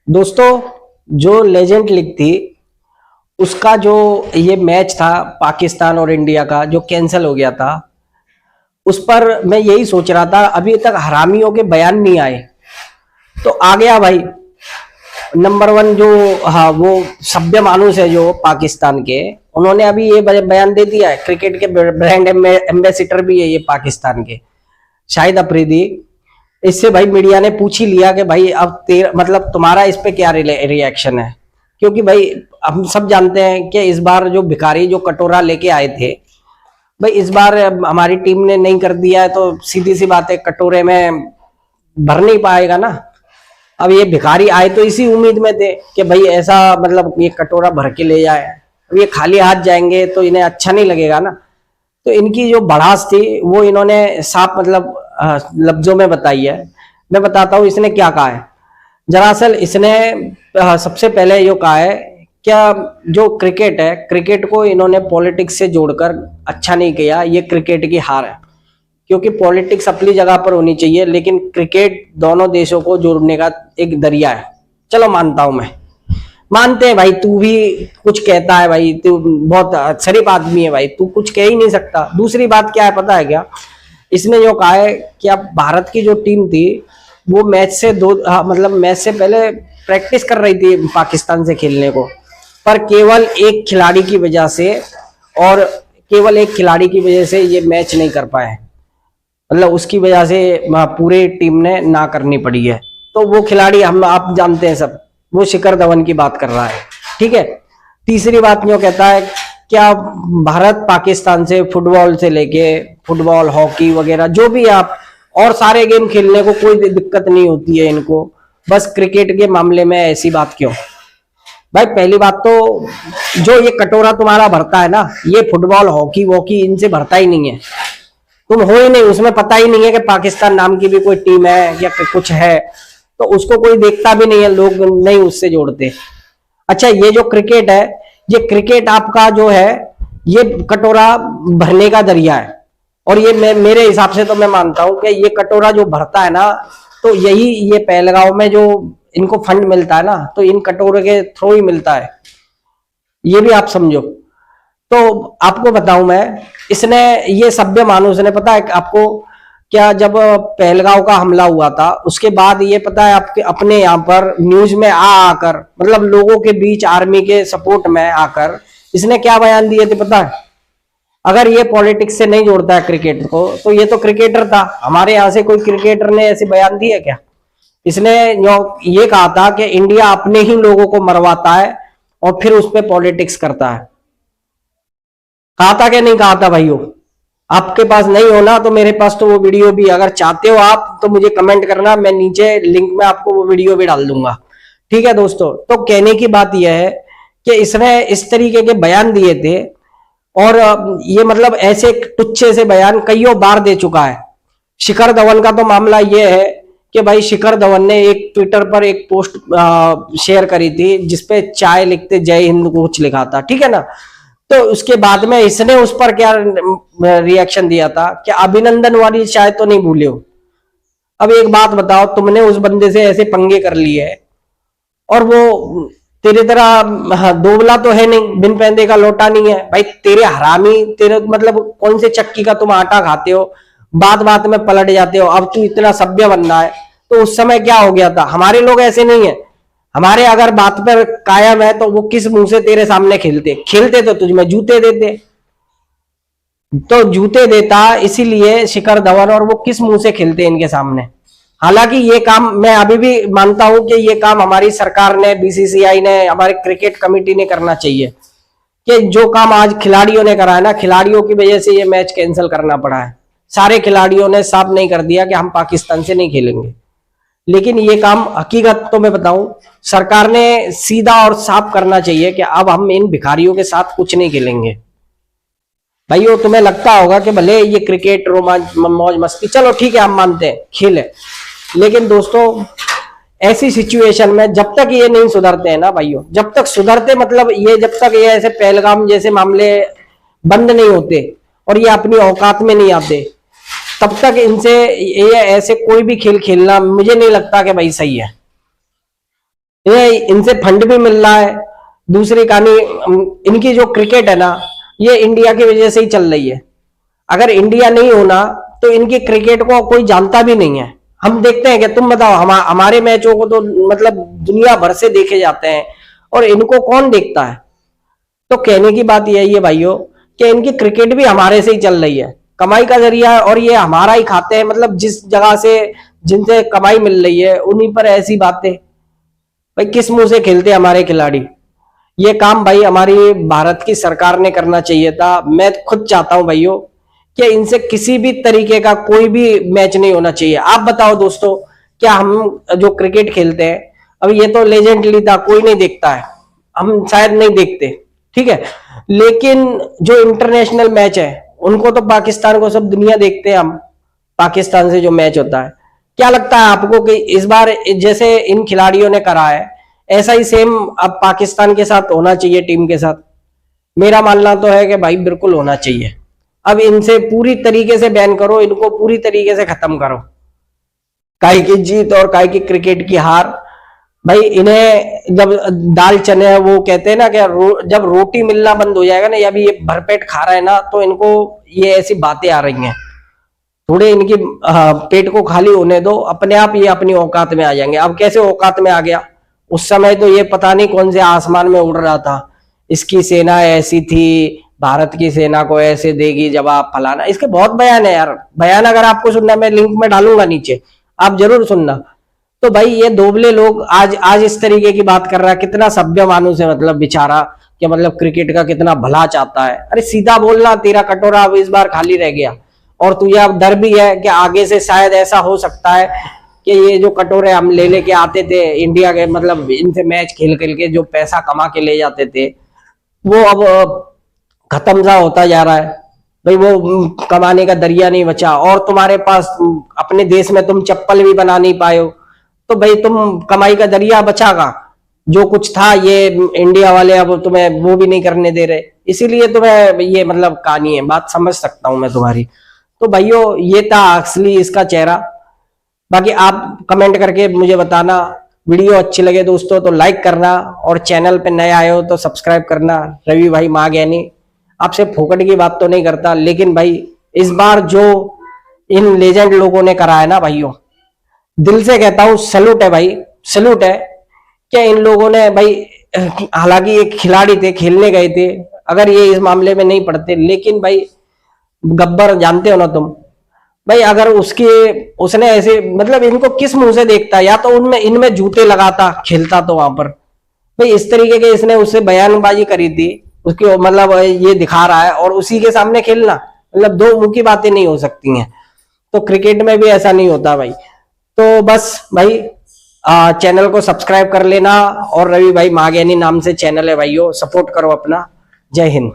दोस्तों, जो legend league थी उसका जो ये मैच था पाकिस्तान और इंडिया का जो कैंसिल हो गया था, उस पर मैं यही सोच रहा था, अभी तक हरामियों के बयान नहीं आए। तो आ गया भाई नंबर वन जो, हाँ, वो सभ्य मानुस है जो पाकिस्तान के, उन्होंने अभी ये बयान दे दिया है। क्रिकेट के ब्रांड एम्बेसिडर भी है ये पाकिस्तान के, शाहिद अफरीदी। इससे भाई मीडिया ने पूछ ही लिया कि भाई अब मतलब तुम्हारा इस पे क्या रिएक्शन है, क्योंकि भाई हम सब जानते हैं कि इस बार जो भिखारी जो कटोरा लेके आए थे, भाई इस बार हमारी टीम ने नहीं कर दिया है तो सीधी सी बात है कटोरे में भर नहीं पाएगा ना। अब ये भिखारी आए तो इसी उम्मीद में थे कि भाई ऐसा मतलब ये कटोरा भर के ले जाए। अब ये खाली हाथ जाएंगे तो इन्हें अच्छा नहीं लगेगा ना। तो इनकी जो भड़ास थी वो इन्होंने साफ मतलब लफ्जों में बताई है। मैं बताता हूँ इसने क्या कहा है। दरअसल इसने सबसे पहले ये कहा है, क्या जो क्रिकेट है, क्रिकेट को इन्होंने पॉलिटिक्स से जोड़कर अच्छा नहीं किया, ये क्रिकेट की हार है। क्योंकि पॉलिटिक्स अपनी जगह पर होनी चाहिए, लेकिन क्रिकेट दोनों देशों को जोड़ने का एक दरिया है। चलो मानता हूं मैं, मानते हैं भाई, तू भी कुछ कहता है भाई, तू बहुत शरीफ आदमी है भाई, तू कुछ कह ही नहीं सकता। दूसरी बात क्या है पता है क्या, इसने जो कहा है कि अब भारत की जो टीम थी वो मैच से मतलब मैच से पहले प्रैक्टिस कर रही थी पाकिस्तान से खेलने को, पर केवल एक खिलाड़ी की वजह से, और केवल एक खिलाड़ी की वजह से ये मैच नहीं कर पाए। मतलब उसकी वजह से पूरे टीम ने ना करनी पड़ी है। तो वो खिलाड़ी हम आप जानते हैं सब, वो शिखर धवन की बात कर रहा है। ठीक है। तीसरी बात जो कहता है, क्या भारत पाकिस्तान से फुटबॉल से लेके फुटबॉल, हॉकी वगैरह जो भी आप और सारे गेम खेलने को कोई दिक्कत नहीं होती है इनको, बस क्रिकेट के मामले में ऐसी बात क्यों? भाई पहली बात तो जो ये कटोरा तुम्हारा भरता है ना, ये फुटबॉल, हॉकी वॉकी इनसे भरता ही नहीं है। तुम हो ही नहीं उसमें, पता ही नहीं है कि पाकिस्तान नाम की भी कोई टीम है या कुछ है, तो उसको कोई देखता भी नहीं है, लोग नहीं उससे जोड़ते। अच्छा, ये जो क्रिकेट है, ये क्रिकेट आपका जो है ये कटोरा भरने का दरिया है। और ये मेरे हिसाब से तो मैं मानता हूं कि ये कटोरा जो भरता है ना, तो यही ये पहलगांव में जो इनको फंड मिलता है ना, तो इन कटोरे के थ्रू ही मिलता है। ये भी आप समझो। तो आपको बताऊं मैं, इसने ये सभ्य मानुस ने, पता है आपको क्या, जब पहलगांव का हमला हुआ था उसके बाद ये पता है आपके अपने यहाँ पर न्यूज में आकर, मतलब लोगों के बीच आर्मी के सपोर्ट में आकर इसने क्या बयान दिए थे पता है? अगर ये पॉलिटिक्स से नहीं जोड़ता है क्रिकेट को, तो ये तो क्रिकेटर था। हमारे यहाँ से कोई क्रिकेटर ने ऐसे बयान दिए क्या? इसने ये कहा था कि इंडिया अपने ही लोगों को मरवाता है और फिर उस पर पॉलिटिक्स करता है। कहा था कि नहीं कहा था भाइयों? आपके पास नहीं हो ना, तो मेरे पास तो वो वीडियो भी, अगर चाहते हो आप तो मुझे कमेंट करना, मैं नीचे लिंक में आपको वो वीडियो भी डाल दूंगा। ठीक है दोस्तों। तो कहने की बात यह है कि इसने इस तरीके के बयान दिए थे, और ये मतलब ऐसे टुच्चे से बयान कईयों बार दे चुका है। शिखर धवन का तो मामला यह है कि भाई शिखर धवन ने एक ट्विटर पर एक पोस्ट शेयर करी थी जिसपे चाय लिखते जय हिंद कुछ लिखा था, ठीक है ना। तो उसके बाद में इसने उस पर क्या रिएक्शन दिया था कि अभिनंदन वाली चाय तो नहीं भूले हो। अब एक बात बताओ, तुमने उस बंदे से ऐसे पंगे कर लिए है, और वो तेरे तरह दोबला तो है नहीं, बिन पैंदे का लोटा नहीं है भाई। तेरे हरामी, तेरे मतलब कौन से चक्की का तुम आटा खाते हो, बात बात में पलट जाते हो। अब तू इतना सभ्य बनना है, तो उस समय क्या हो गया था? हमारे लोग ऐसे नहीं है, हमारे अगर बात पर कायम है तो वो किस मुंह से तेरे सामने खेलते तो तुझ में जूते देते, तो जूते देता इसीलिए शिखर धवन, और वो किस मुंह से खेलते इनके सामने। हालांकि ये काम मैं अभी भी मानता हूं कि ये काम हमारी सरकार ने, बीसीसीआई ने, हमारे क्रिकेट कमेटी ने करना चाहिए, कि जो काम आज खिलाड़ियों ने करा है ना, खिलाड़ियों की वजह से ये मैच कैंसिल करना पड़ा है। सारे खिलाड़ियों ने साफ नहीं कर दिया कि हम पाकिस्तान से नहीं खेलेंगे। लेकिन ये काम हकीकत तो मैं बताऊं, सरकार ने सीधा और साफ करना चाहिए कि अब हम इन भिखारियों के साथ कुछ नहीं खेलेंगे। भाइयों, तुम्हें लगता होगा कि भले ये क्रिकेट रोमांच मौज मस्ती, चलो ठीक है हम मानते हैं खेल है, लेकिन दोस्तों ऐसी सिचुएशन में जब तक ये नहीं सुधरते हैं ना भाइयों, जब तक सुधरते मतलब ये, जब तक ये ऐसे पहलगाम जैसे मामले बंद नहीं होते और ये अपनी औकात में नहीं आते, तब तक इनसे ये ऐसे कोई भी खेल खेलना मुझे नहीं लगता कि भाई सही है। ये इनसे फंड भी मिल रहा है। दूसरी कहानी, इनकी जो क्रिकेट है ना, ये इंडिया की वजह से ही चल रही है। अगर इंडिया नहीं होना तो इनकी क्रिकेट को कोई जानता भी नहीं है। हम देखते हैं कि तुम बताओ, हमारे मैचों को तो मतलब दुनिया भर से देखे जाते हैं और इनको कौन देखता है। तो कहने की बात यही है भाइयों कि इनकी क्रिकेट भी हमारे से ही चल रही है, कमाई का जरिया है, और ये हमारा ही खाते हैं। मतलब जिस जगह से जिनसे कमाई मिल रही है उन्हीं पर ऐसी बातें। भाई किस मुंह से खेलते हमारे खिलाड़ी। ये काम भाई हमारी भारत की सरकार ने करना चाहिए था। मैं खुद चाहता हूं भाइयों कि इनसे किसी भी तरीके का कोई भी मैच नहीं होना चाहिए। आप बताओ दोस्तों, क्या हम जो क्रिकेट खेलते हैं, अब ये तो लेजेंडली था, कोई नहीं देखता है, हम शायद नहीं देखते, ठीक है, लेकिन जो इंटरनेशनल मैच है उनको तो पाकिस्तान को सब दुनिया देखते हैं। हम पाकिस्तान से जो मैच होता है, क्या लगता है आपको कि इस बार जैसे इन खिलाड़ियों ने करा है ऐसा ही सेम अब पाकिस्तान के साथ होना चाहिए, टीम के साथ? मेरा मानना तो है कि भाई बिल्कुल होना चाहिए। अब इनसे पूरी तरीके से बैन करो, इनको पूरी तरीके से खत्म करो। काय की जीत और काय की क्रिकेट की हार, भाई इन्हें जब दाल चने वो कहते हैं ना कि जब रोटी मिलना बंद हो जाएगा ना, या भी ये भरपेट खा रहा है ना, तो इनको ये ऐसी बातें आ रही हैं। थोड़े इनकी पेट को खाली होने दो, अपने आप ये अपनी औकात में आ जाएंगे। अब कैसे औकात में आ गया, उस समय तो ये पता नहीं कौन से आसमान में उड़ रहा था, इसकी सेना ऐसी थी, भारत की सेना को ऐसे देगी जवाब, फलाना। इसके बहुत बयान है यार, बयान अगर आपको सुनना मैं लिंक में डालूंगा नीचे, आप जरूर सुनना। तो भाई ये दोबले लोग आज आज इस तरीके की बात कर रहा है। कितना सभ्य मानुस है, मतलब बेचारा, कि मतलब क्रिकेट का कितना भला चाहता है। अरे सीधा बोलना, तेरा कटोरा अब इस बार खाली रह गया, और तुझे अब डर भी है कि आगे से शायद ऐसा हो सकता है कि ये जो कटोरे हम ले लेके आते थे इंडिया के, मतलब इनसे मैच खेल खेल के जो पैसा कमा के ले जाते थे, वो अब खत्म सा होता जा रहा है। भाई वो कमाने का दरिया नहीं बचा, और तुम्हारे पास अपने देश में तुम चप्पल भी बना नहीं पाए हो, तो भाई तुम कमाई का दरिया बचागा? जो कुछ था ये इंडिया वाले अब तुम्हें वो भी नहीं करने दे रहे, इसीलिए तुम्हें ये मतलब कहानी है। बात समझ सकता हूं मैं तुम्हारी। तो भाइयों ये था असली इसका चेहरा। बाकी आप कमेंट करके मुझे बताना। वीडियो अच्छी लगे दोस्तों तो लाइक करना, और चैनल पे नए आए हो तो सब्सक्राइब करना। रवि भाई माँ ज्ञानी आपसे फोकट की बात तो नहीं करता, लेकिन भाई इस बार जो इन लेजेंड लोगों ने करा है ना भाइयों, दिल से कहता हूं सैल्यूट है भाई, सैल्यूट है। क्या इन लोगों ने भाई, हालांकि ये खिलाड़ी थे, खेलने गए थे, अगर ये इस मामले में नहीं पड़ते, लेकिन भाई गब्बर जानते हो ना तुम भाई, अगर उसके उसने ऐसे मतलब इनको किस मुंह से देखता, या तो उनमें इनमें जूते लगाता खेलता तो वहां पर। भाई इस तरीके के इसने उससे बयानबाजी करी थी, उसकी मतलब ये दिखा रहा है, और उसी के सामने खेलना, मतलब दो मुंह की बातें नहीं हो सकती हैं। तो क्रिकेट में भी ऐसा नहीं होता भाई। तो बस भाई चैनल को सब्सक्राइब कर लेना, और रवि भाई मागेनी नाम से चैनल है भाइयों, सपोर्ट करो अपना। जय हिंद।